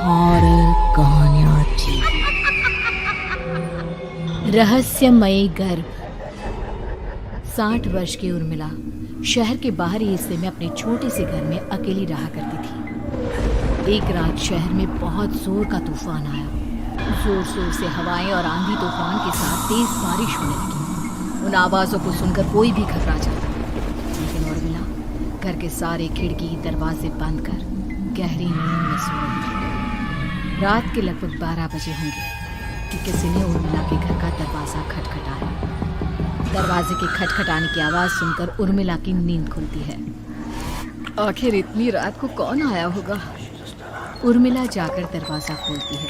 Horror कहानियाँ थी। रहस्यमयी गर्भ। 60 वर्ष की उर्मिला शहर के बाहरी हिस्से में अपने छोटे से घर में अकेली रहा करती थी। एक रात शहर में बहुत जोर का तूफान आया। जोर जोर से हवाएं और आंधी तूफान के साथ तेज बारिश होने लगी। उन आवाज़ों को सुनकर कोई भी घबरा जाता, लेकिन उर्मिला घर के सारे खिड़की दरवाजे बंद कर गहरी नींद में सो रही थी। रात के लगभग 12 बजे होंगे कि किसी ने उर्मिला के घर का दरवाज़ा खटखटाया। दरवाजे के खटखटाने की आवाज़ सुनकर उर्मिला की नींद खुलती है। आखिर इतनी रात को कौन आया होगा? उर्मिला जाकर दरवाज़ा खोलती है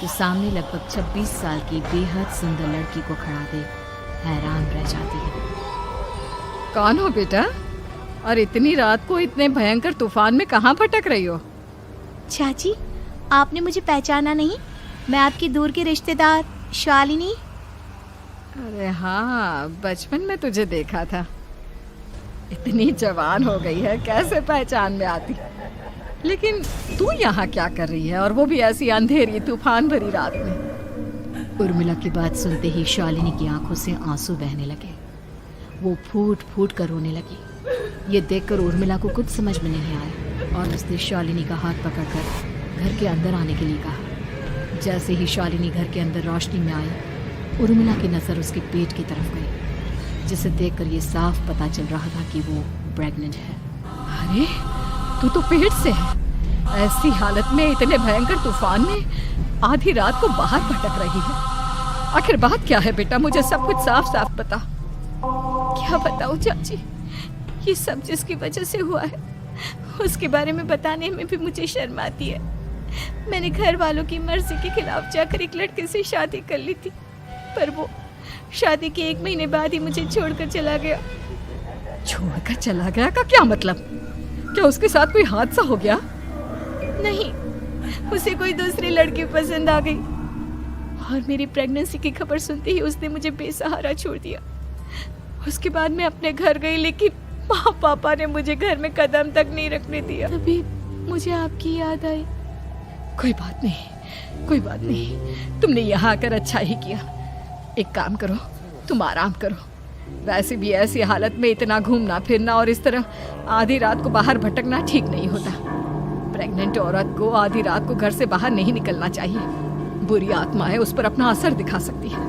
तो सामने लगभग 26 साल की बेहद सुंदर लड़की को खड़ा देख हैरान रह जाती है। कौन हो बेटा? और इतनी रात को इतने भयंकर तूफान में कहाँ भटक रही हो? चाची, आपने मुझे पहचाना नहीं? मैं आपकी दूर की रिश्तेदार शालिनी। अरे हाँ, बचपन में तुझे देखा था। इतनी जवान हो गई है, कैसे पहचान में आती? लेकिन तू यहाँ क्या कर रही है, और वो भी ऐसी अंधेरी तूफान भरी रात में? उर्मिला की बात सुनते ही शालिनी की आंखों से आंसू बहने लगे। वो फूट फूट कर रोने लगी। ये देखकर उर्मिला को कुछ समझ में नहीं आया और उसने शालिनी का हाथ पकड़कर घर के अंदर आने के लिए कहा। जैसे ही शालिनी घर के अंदर रोशनी में आई, उर्मिला की नज़र उसके पेट की तरफ गई, जिसे देखकर ये साफ पता चल रहा था कि वो प्रेग्नेंट है। अरे, तू तो पेट से है। ऐसी हालत में इतने भयंकर तूफान में आधी रात को बाहर भटक रही है। आखिर बात क्या है बेटा? मुझे सब कुछ साफ साफ बता। क्या बताऊं चाची, ये सब जिसकी वजह से हुआ है उसके बारे में बताने में भी मुझे शर्म आती है। मैंने घर वालों की मर्जी के खिलाफ जाकर एक लड़के से शादी कर ली थी, पर वो शादी के 1 महीने बाद ही मुझे छोड़कर चला गया। छोड़कर चला गया का क्या मतलब? क्या उसके साथ कोई हादसा हो गया? नहीं, उसे कोई दूसरी लड़की पसंद आ गई और मेरी प्रेगनेंसी की खबर सुनते ही उसने मुझे बेसहारा छोड़ दिया। उसके बाद मैं अपने घर गई, लेकिन माँ पापा ने मुझे घर में कदम तक नहीं रखने दिया। तभी मुझे आपकी याद आई। कोई बात नहीं, कोई बात नहीं। तुमने यहाँ आकर अच्छा ही किया। एक काम करो, तुम आराम करो। वैसे भी ऐसी हालत में इतना घूमना फिरना और इस तरह आधी रात को बाहर भटकना ठीक नहीं होता। प्रेग्नेंट औरत को आधी रात को घर से बाहर नहीं निकलना चाहिए। बुरी आत्माएं उस पर अपना असर दिखा सकती है।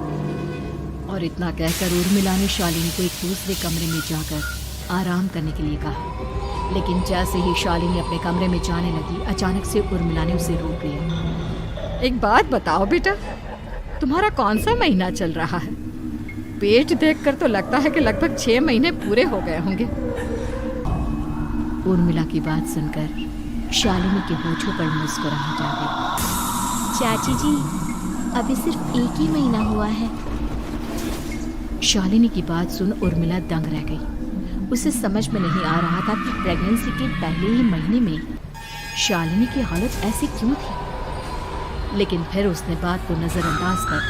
और इतना कहकर उर्मिला ने शालिनी को एक दूसरे कमरे में जाकर आराम करने के लिए कहा। लेकिन जैसे ही शालिनी अपने कमरे में जाने लगी, अचानक से उर्मिला ने उसे रोक लिया। एक बात बताओ बेटा, तुम्हारा कौन सा महीना चल रहा है? पेट देखकर तो लगता है कि लगभग 6 महीने पूरे हो गए होंगे। उर्मिला की बात सुनकर शालिनी के होठों पर मुस्कुराहट आ गई। चाची जी, अभी सिर्फ 1 ही महीना हुआ है। शालिनी की बात सुन उर्मिला दंग रह गई। उसे समझ में नहीं आ रहा था कि प्रेगनेंसी के पहले ही महीने में शालिनी की हालत ऐसी क्यों थी। लेकिन फिर उसने बात को नज़रअंदाज कर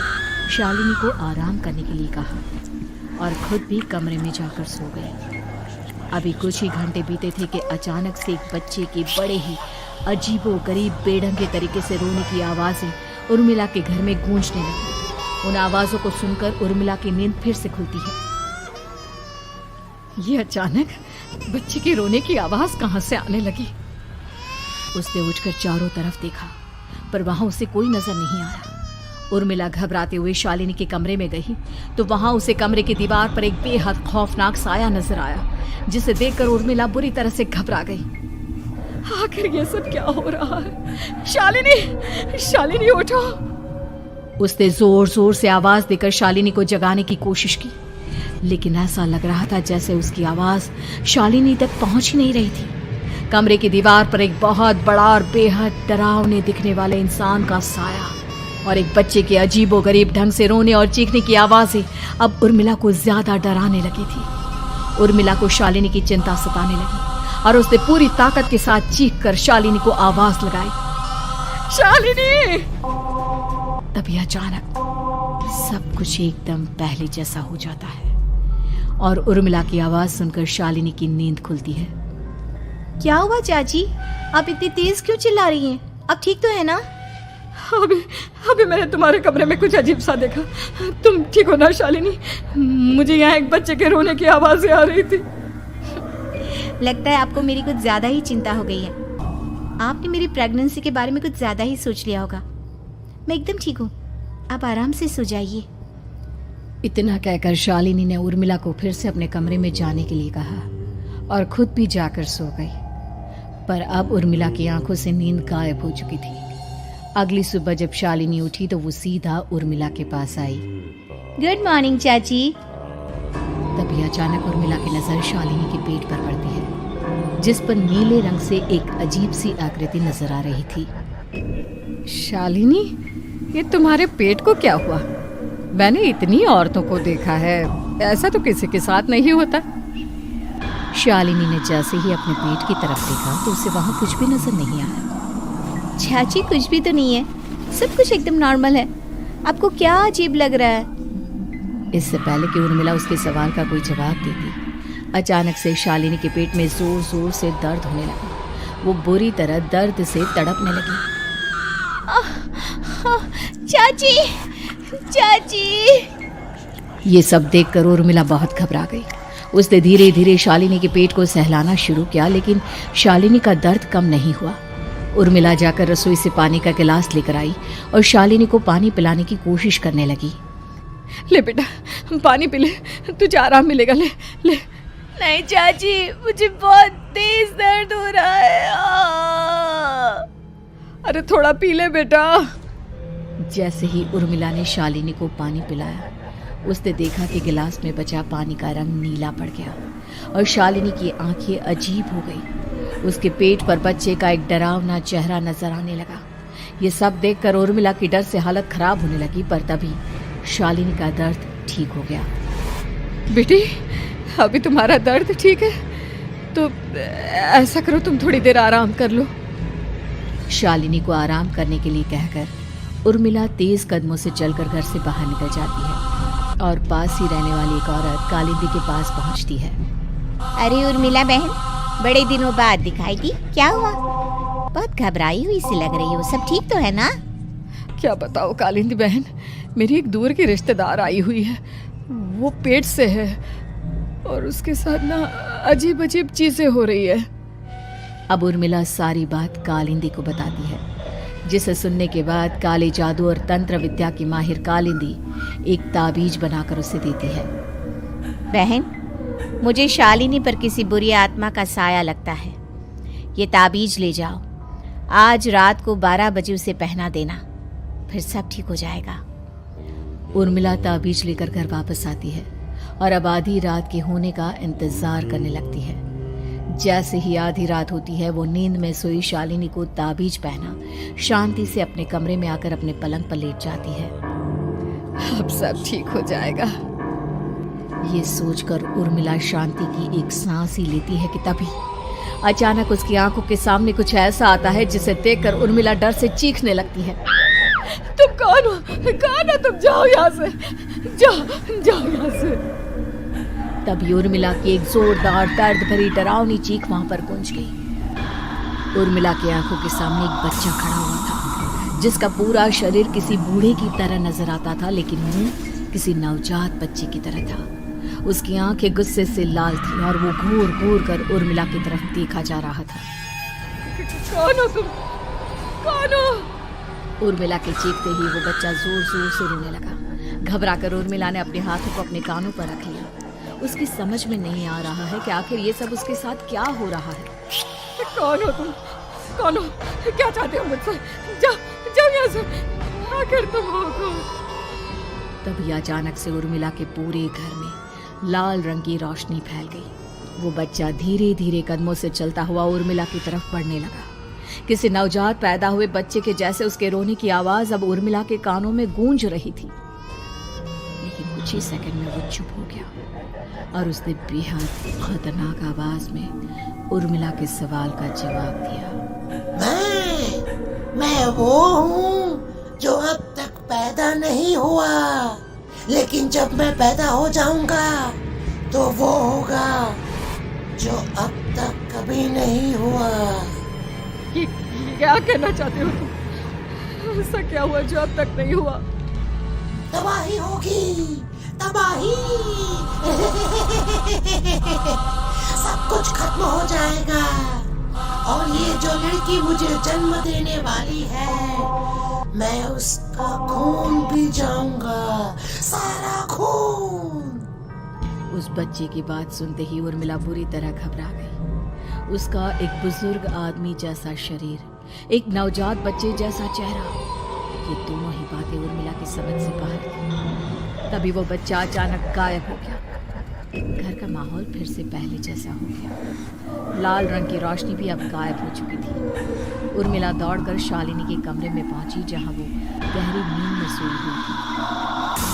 शालिनी को आराम करने के लिए कहा और खुद भी कमरे में जाकर सो गई। अभी कुछ ही घंटे बीते थे कि अचानक से एक बच्चे के बड़े ही अजीबोगरीब बेढंगे तरीके से रोने की आवाज़ें उर्मिला के घर में गूंजने लगी। उन आवाज़ों को सुनकर उर्मिला की नींद फिर से खुलती है। ये अचानक बच्चे के रोने की आवाज़ कहाँ से आने लगी? उसने उठकर चारों तरफ देखा, पर वहाँ उसे कोई नजर नहीं आया। उर्मिला घबराते हुए शालिनी के कमरे में गई तो वहाँ उसे कमरे की दीवार पर एक बेहद खौफनाक साया नजर आया, जिसे देखकर उर्मिला बुरी तरह से घबरा गई। आखिर ये सब क्या हो रहा है? शालिनी, शालिनी उठो! उसने जोर जोर से आवाज देकर शालिनी को जगाने की कोशिश की, लेकिन ऐसा लग रहा था जैसे उसकी आवाज शालिनी तक पहुंच ही नहीं रही थी। कमरे की दीवार पर एक बहुत बड़ा और बेहद डरावने दिखने वाले इंसान का साया और एक बच्चे के अजीबोगरीब ढंग से रोने और चीखने की आवाजें अब उर्मिला को ज्यादा डराने लगी थी। उर्मिला को शालिनी की चिंता सताने लगी और उसने पूरी ताकत के साथ चीखकर शालिनी को आवाज लगाई, शालिनी! तभी अचानक सब कुछ एकदम पहले जैसा हो जाता है और उर्मिला की आवाज सुनकर शालिनी की नींद खुलती है। क्या हुआ चाची, आप इतनी तेज क्यों चिल्ला रही हैं? अब ठीक तो है ना? अभी अभी मैंने तुम्हारे कमरे में कुछ अजीब सा देखा। तुम ठीक हो ना शालिनी? मुझे यहाँ एक बच्चे के रोने की आवाज़ें आ रही थी। लगता है आपको मेरी कुछ ज़्यादा ही चिंता हो गई है। आपने मेरी प्रेगनेंसी के बारे में कुछ ज़्यादा ही सोच लिया होगा। मैं एकदम ठीक हूँ, आप आराम से सो जाइए। इतना कहकर शालिनी ने उर्मिला को फिर से अपने कमरे में जाने के लिए कहा और खुद भी जाकर सो गई। पर अब उर्मिला की आंखों से नींद गायब हो चुकी थी। अगली सुबह जब शालिनी उठी तो वो सीधा उर्मिला के पास आई। गुड मॉर्निंग चाची। तभी अचानक उर्मिला की नजर शालिनी के पेट पर पड़ती है, जिस पर नीले रंग से एक अजीब सी आकृति नजर आ रही थी। शालिनी, ये तुम्हारे पेट को क्या हुआ? मैंने इतनी औरतों को देखा है, ऐसा तो किसी के साथ नहीं होता। शालिनी ने जैसे ही अपने पेट की तरफ देखा तो उसे वहां कुछ भी नजर नहीं आया। चाची कुछ भी तो नहीं है, सब कुछ एकदम नॉर्मल है। आपको क्या अजीब लग रहा है? इससे पहले कि उर्मिला उसके सवाल का कोई जवाब देती, अचानक से शालिनी के पेट में जोर जोर से दर्द होने लगा। वो बुरी तरह दर्द से तड़पने लगी। चाची, चाची। ये सब देखकर उर्मिला बहुत घबरा गई। उसने धीरे धीरे शालिनी के पेट को सहलाना शुरू किया, लेकिन शालिनी का दर्द कम नहीं हुआ। उर्मिला जाकर रसोई से पानी का गिलास लेकर आई और शालिनी को पानी पिलाने की कोशिश करने लगी। ले बेटा, पानी पी ले, तुझे आराम मिलेगा। ले ले। नहीं चाची, मुझे बहुत तेज दर्द हो रहा है। अरे थोड़ा पी ले बेटा। जैसे ही उर्मिला ने शालिनी को पानी पिलाया, उसने देखा कि गिलास में बचा पानी का रंग नीला पड़ गया और शालिनी की आंखें अजीब हो गई। उसके पेट पर बच्चे का एक डरावना चेहरा नजर आने लगा। ये सब देखकर उर्मिला की डर से हालत खराब होने लगी, पर तभी शालिनी का दर्द ठीक हो गया। बेटी, अभी तुम्हारा दर्द ठीक है तो ऐसा करो, तुम थोड़ी देर आराम कर लो। शालिनी को आराम करने के लिए कहकर उर्मिला तेज कदमों से चलकर घर से बाहर निकल जाती है और पास ही रहने वाली एक औरत कालिंदी के पास पहुंचती है। अरे उर्मिला बहन, बड़े दिनों बाद दिखाई दी, क्या हुआ? बहुत घबराई हुई सी लग रही हो, सब ठीक तो है ना? क्या बताओ कालिंदी बहन, मेरी एक दूर की रिश्तेदार आई हुई है। वो पेट से है और उसके साथ ना अजीब अजीब चीजें हो रही है। अब उर्मिला सारी बात कालिंदी को बताती है, जिसे सुनने के बाद काले जादू और तंत्र विद्या की माहिर कालिंदी एक ताबीज बनाकर उसे देती है। बहन, मुझे शालिनी पर किसी बुरी आत्मा का साया लगता है। ये ताबीज ले जाओ, आज रात को 12 बजे उसे पहना देना, फिर सब ठीक हो जाएगा। उर्मिला ताबीज लेकर घर वापस आती है और अब आधी रात के होने का इंतजार करने लगती है। जैसे ही आधी रात होती है, वो नींद में सोई शालिनी को ताबीज पहना शांति से अपने कमरे में आकर अपने पलंग पर लेट जाती है। अब सब ठीक हो जाएगा। ये सोचकर उर्मिला शांति की एक सांस ही लेती है कि तभी अचानक उसकी आंखों के सामने कुछ ऐसा आता है जिसे देखकर उर्मिला डर से चीखने लगती है। तुम कौन हो? कौन हो तुम? जाओ यहाँ से, जाओ जाओ यहाँ से। तभी उर्मिला की एक जोरदार दर्द भरी डरावनी चीख वहां पर गूंज गई। उर्मिला की आंखों के सामने एक बच्चा खड़ा हुआ था, जिसका पूरा शरीर किसी बूढ़े की तरह नजर आता था, लेकिन मुंह किसी नवजात बच्चे की तरह था। उसकी आंखें गुस्से से लाल थी और वो घूर घूर कर उर्मिला की तरफ देखा जा रहा था। कौन हो तुम? कौन हो? उर्मिला के चीखते ही वो बच्चा जोर जोर से रोने लगा। घबरा कर उर्मिला ने अपने हाथों को अपने कानों पर रख लिया। उसकी समझ में नहीं आ रहा है कि आखिर ये सब उसके साथ क्या हो रहा है। कौन हो तुम? कौन हो? क्या चाहते हो मुझसे? जाओ जाओ यहाँ से, आखिर तुम हो कौन? तभी अचानक से उर्मिला के पूरे घर में लाल रंग की रोशनी फैल गई। वो बच्चा धीरे धीरे कदमों से चलता हुआ उर्मिला की तरफ बढ़ने लगा। किसी नवजात पैदा हुए बच्चे के जैसे उसके रोने की आवाज अब उर्मिला के कानों में गूंज रही थी। लेकिन कुछ ही सेकंड में वो चुप हो गया और उसने बेहद खतरनाक आवाज में उर्मिला के सवाल का जवाब दिया। मैं वो हूँ जो अब तक पैदा नहीं हुआ, लेकिन जब मैं पैदा हो जाऊंगा तो वो होगा जो अब तक कभी नहीं हुआ। क्या कहना चाहते हो तुम? ऐसा क्या हुआ जो अब तक नहीं हुआ? तबाही होगी, तबाही। सब कुछ खत्म हो जाएगा और ये जो लड़की मुझे जन्म देने वाली है, मैं उसका खून पी जाऊंगा, सारा खून। उस बच्चे की बात सुनते ही उर्मिला बुरी तरह घबरा गई। उसका एक बुजुर्ग आदमी जैसा शरीर, एक नवजात बच्चे जैसा चेहरा, ये दोनों ही बातें उर्मिला की समझ से बाहर थी। तभी वो बच्चा अचानक गायब हो गया। घर का माहौल फिर से पहले जैसा हो गया। लाल रंग की रोशनी भी अब गायब हो चुकी थी। उर्मिला दौड़कर शालिनी के कमरे में पहुंची, जहां वो गहरी नींद में सोई हुई थी।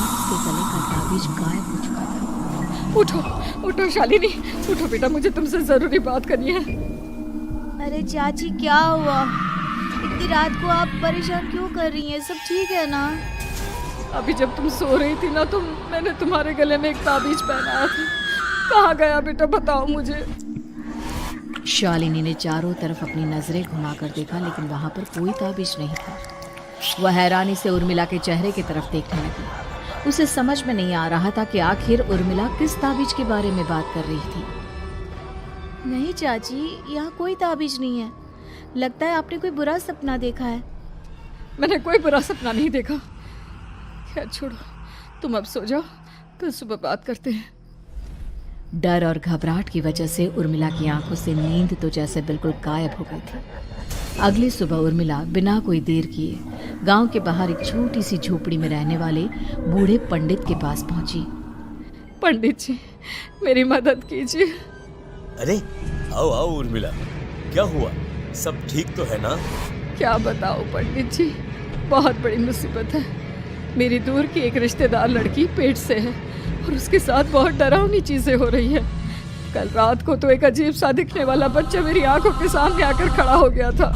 उसके गले का ताबीज गायब हो चुका था। उठो उठो शालिनी, उठो बेटा, मुझे तुमसे जरूरी बात करनी है। अरे चाची क्या हुआ? इतनी रात को आप परेशान क्यों कर रही हैं? सब ठीक है ना? अभी जब तुम सो रही थी ना, तो मैंने तुम्हारे गले में एक ताबीज पहनाया था। कहाँ गया बेटा, बताओ मुझे। शालिनी ने चारों तरफ अपनी नजरें घुमाकर देखा, लेकिन वहां पर कोई ताबीज नहीं था। वह हैरानी से उर्मिला के चेहरे की तरफ देखने लगी। उसे समझ में नहीं आ रहा था कि आखिर उर्मिला किस ताबीज के बारे में बात कर रही थी। नहीं चाची, यहाँ कोई ताबीज नहीं है। लगता है आपने कोई बुरा सपना देखा है। मैंने कोई बुरा सपना नहीं देखा। खैर छोड़ो, तुम अब सो जाओ, कल सुबह बात करते हैं। डर और घबराहट की वजह से उर्मिला की आंखों से नींद तो जैसे बिल्कुल गायब हो गई थी। अगली सुबह उर्मिला बिना कोई देर किए गांव के बाहर एक छोटी सी झोपड़ी में रहने वाले बूढ़े पंडित के पास पहुंची। पंडित जी, मेरी मदद कीजिए। अरे आओ आओ उर्मिला, क्या हुआ? सब ठीक तो है ना? क्या बताओ पंडित जी, बहुत बड़ी मुसीबत है। मेरी दूर की एक रिश्तेदार लड़की पेट से है और उसके साथ बहुत डरावनी चीजें हो रही है। कल रात को तो एक अजीब सा दिखने वाला बच्चा मेरी आंखों के सामने आकर खड़ा हो गया था।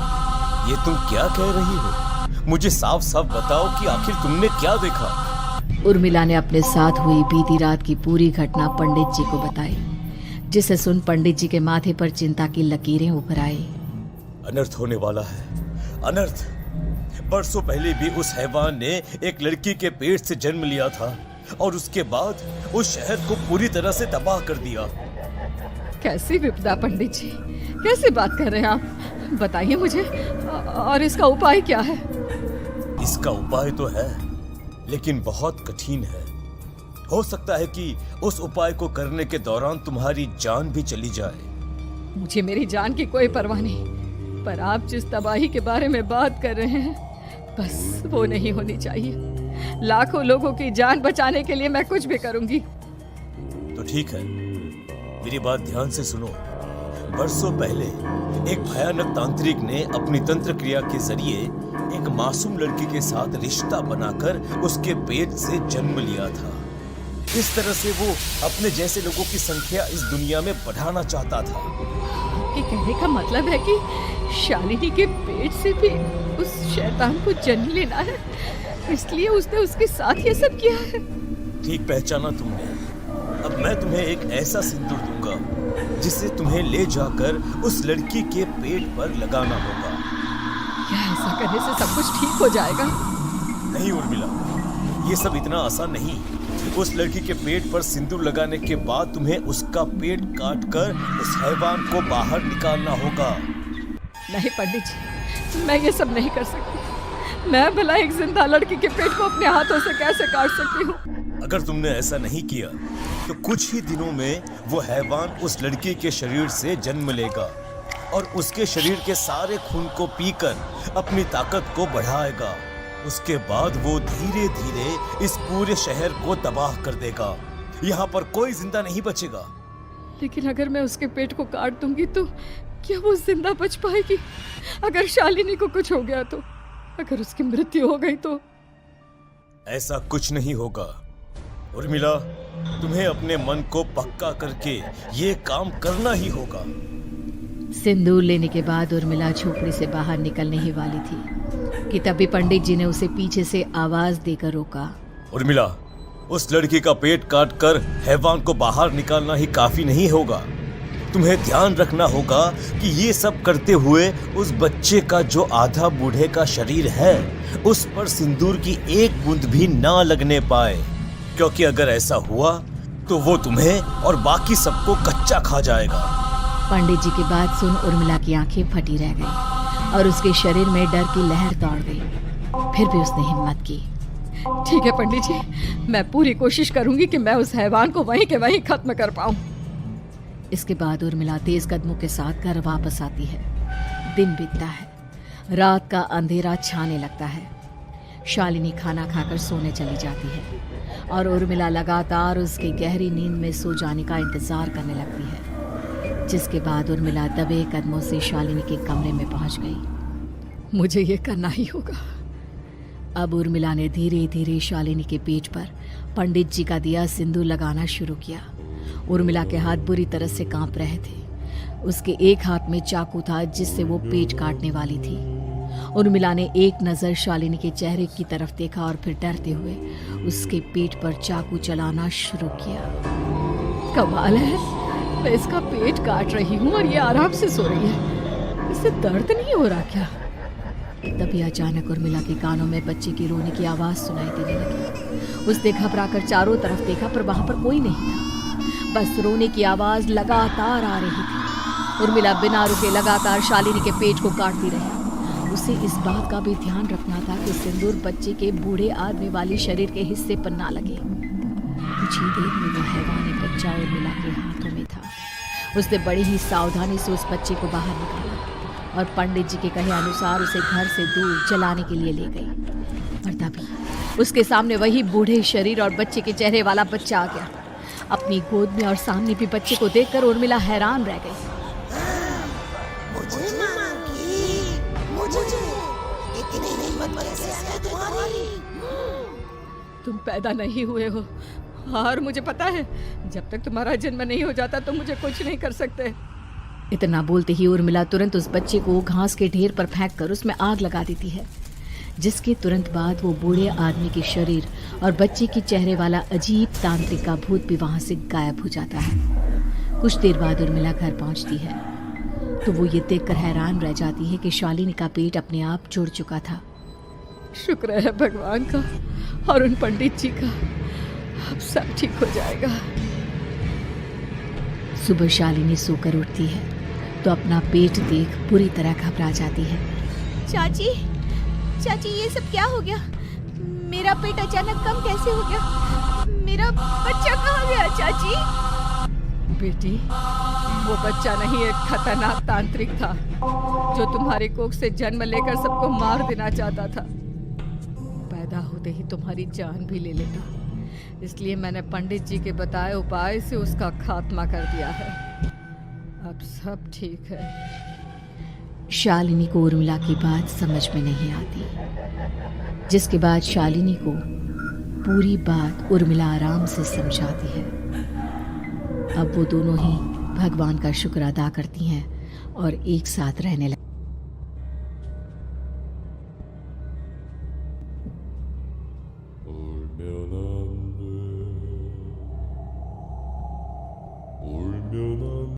ये तुम क्या कह रही हो? मुझे साफ साफ बताओ कि आखिर तुमने क्या देखा? उर्मिला ने अपने साथ हुई बीती रात की पूरी घटना पंडित जी को बताई, जिसे सुन पंडित जी के माथे पर चिंता की लकीरें उभर आई। अनर्थ होने वाला है, अनर्थ। बरसों पहले भी उस हैवान ने एक लड़की के पेट से जन्म लिया था और उसके बाद उस शहर को पूरी तरह से तबाह कर दिया। कैसी विपदा पंडित जी, कैसे बात कर रहे हैं आप? बताइए मुझे, और इसका उपाय क्या है? इसका उपाय तो है, लेकिन बहुत कठिन है। हो सकता है कि उस उपाय को करने के दौरान तुम्हारी जान भी चली जाए। मुझे मेरी जान की कोई परवाह नहीं, पर आप जिस तबाही के बारे में बात कर रहे हैं, बस वो नहीं होनी चाहिए। लाखों लोगों की जान बचाने के लिए मैं कुछ भी करूंगी। तो ठीक है, मेरी बात ध्यान से सुनो। बरसों पहले एक भयानक तांत्रिक ने अपनी तंत्र क्रिया के जरिए एक मासूम लड़की के साथ रिश्ता बनाकर उसके पेट से जन्म लिया था। इस तरह से वो अपने जैसे लोगों की संख्या इस दुनिया में बढ़ाना चाहता था। आपके कहने का मतलब है कि शालिनी के पेट से भी उस शैतान को जन्म लेना है, इसलिए उसने उसके साथ ये सब किया है। ठीक पहचाना तुमने। अब मैं तुम्हें एक ऐसा सिंदूर दूंगा जिसे तुम्हें ले जाकर उस लड़की के पेट पर लगाना होगा। क्या ऐसा करने से सब कुछ ठीक हो जाएगा? नहीं उर्मिला, ये सब इतना आसान नहीं। उस लड़की के पेट पर सिंदूर लगाने के बाद तुम्हें उसका पेट काटकर उस हैवान को बाहर निकालना होगा। नहीं पंडित जी, मैं ये सब नहीं कर सकती। मैं भला एक जिंदा लड़की के पेट को अपने हाथों से कैसे काट सकती हूँ? अगर तुमने ऐसा नहीं किया तो कुछ ही दिनों में वो हैवान उस लड़की के शरीर से जन्म लेगा और उसके शरीर के सारे खून को पीकर अपनी ताकत को बढ़ाएगा। उसके बाद वो धीरे धीरे इस पूरे शहर को तबाह कर देगा। यहाँ पर कोई जिंदा नहीं बचेगा। लेकिन अगर मैं उसके पेट को काट दूंगी तो क्या वो जिंदा बच पाएगी? अगर शालिनी को कुछ हो गया तो, अगर उसकी मृत्यु हो गई तो? ऐसा कुछ नहीं होगा उर्मिला, तुम्हें अपने मन को पक्का करके ये काम करना ही होगा। सिंदूर लेने के बाद उर्मिला झोपड़ी से बाहर निकलने ही वाली थी कि तभी पंडित जी ने उसे पीछे से आवाज देकर रोका। उर्मिला, उस लड़की का पेट काटकर हैवान को बाहर निकालना ही काफी नहीं होगा। तुम्हें ध्यान रखना होगा कि ये सब करते हुए उस बच्चे का जो आधा बूढ़े का शरीर है उस पर सिंदूर की एक बूंद भी ना लगने पाए, क्योंकि अगर ऐसा हुआ तो वो तुम्हें और बाकी सबको कच्चा खा जाएगा। पंडित जी की बात सुन उर्मिला की आंखें फटी रह गई और उसके शरीर में डर की लहर दौड़ गई। फिर भी उसने हिम्मत की। ठीक है पंडित जी, मैं पूरी कोशिश करूंगी कि मैं उस हैवान को वहीं के वहीं खत्म कर पाऊं। इसके बाद उर्मिला तेज कदमों के साथ घर वापस आती है। दिन बीतता है, रात का अंधेरा छाने लगता है। शालिनी खाना खाकर सोने चली जाती है और उर्मिला लगातार उसकी गहरी नींद में सो जाने का इंतजार करने लगती है। जिसके बाद उर्मिला दबे कदमों से शालिनी के कमरे में पहुंच गई। मुझे ये करना ही होगा। अब उर्मिला ने धीरे धीरे शालिनी के पेट पर पंडित जी का दिया सिंदूर लगाना शुरू किया। उर्मिला के हाथ बुरी तरह से कांप रहे थे। उसके एक हाथ में चाकू था जिससे वो पेट काटने वाली थी। उर्मिला ने एक नज़र शालिनी के चेहरे की तरफ देखा और फिर डरते हुए उसके पेट पर चाकू चलाना शुरू किया। कमाल है, मैं इसका पेट काट रही हूँ और ये आराम से सो रही है। इससे दर्द नहीं हो रहा क्या? तभी अचानक उर्मिला के कानों में बच्चे की रोने की आवाज़ सुनाई देने लगी। उसने घबराकर चारों तरफ देखा पर वहां पर कोई नहीं था। बस रोने की आवाज़ लगातार आ रही थी। उर्मिला बिना रुके लगातार शालिनी के पेट को काटती रही। उसे इस बात का भी ध्यान रखना था कि सिंदूर बच्चे के बूढ़े आदमी वाली शरीर के हिस्से पर ना लगे। कुछ ही देर में वो हैवानी बच्चा उर्मिला के हाथों में था। उसने बड़ी ही सावधानी से उस बच्चे को बाहर निकाला और पंडित जी के कहे अनुसार उसे घर से दूर जलाने के लिए ले गई। और तभी उसके सामने वही बूढ़े शरीर और बच्चे के चेहरे वाला बच्चा आ गया। अपनी गोद में और सामने भी बच्चे को देखकर उर्मिला हैरान रह गई। तुम पैदा नहीं हुए हो और मुझे पता है जब तक तुम्हारा जन्म नहीं हो जाता तो मुझे कुछ नहीं कर सकते। इतना बोलते ही उर्मिला तुरंत उस बच्चे को घास के ढेर पर फेंक कर उसमें आग लगा देती है, जिसके तुरंत बाद वो बूढ़े आदमी के शरीर और बच्चे के चेहरे वाला अजीब तांत्रिक का भूत भी वहां से गायब हो जाता है। कुछ देर बाद उर्मिला घर पहुंचती है तो वो ये देखकर हैरान रह जाती है कि शालिनी का पेट अपने आप जुड़ चुका था। शुक्र है भगवान का और उन पंडित जी का, अब सब ठीक हो जाएगा। सुबह शालिनी सोकर उठती है तो अपना पेट देख पूरी तरह घबरा जाती है। चाची, चाची ये सब क्या हो गया? मेरा पेट अचानक कम कैसे हो गया? मेरा बच्चा कहाँ गया चाची? बेटी, वो बच्चा नहीं एक खतरनाक तांत्रिक था जो तुम्हारे कोख से जन्म लेकर सबको मार देना चाहता था। पैदा होते ही तुम्हारी जान भी ले लेता, इसलिए मैंने पंडित जी के बताए उपाय से उसका खात्मा कर दिया है। अब सब ठीक है। शालिनी को उर्मिला की बात समझ में नहीं आती, जिसके बाद शालिनी को पूरी बात उर्मिला आराम से समझाती है। अब वो दोनों ही भगवान का शुक्र अदा करती हैं और एक साथ रहने लगती। Urmila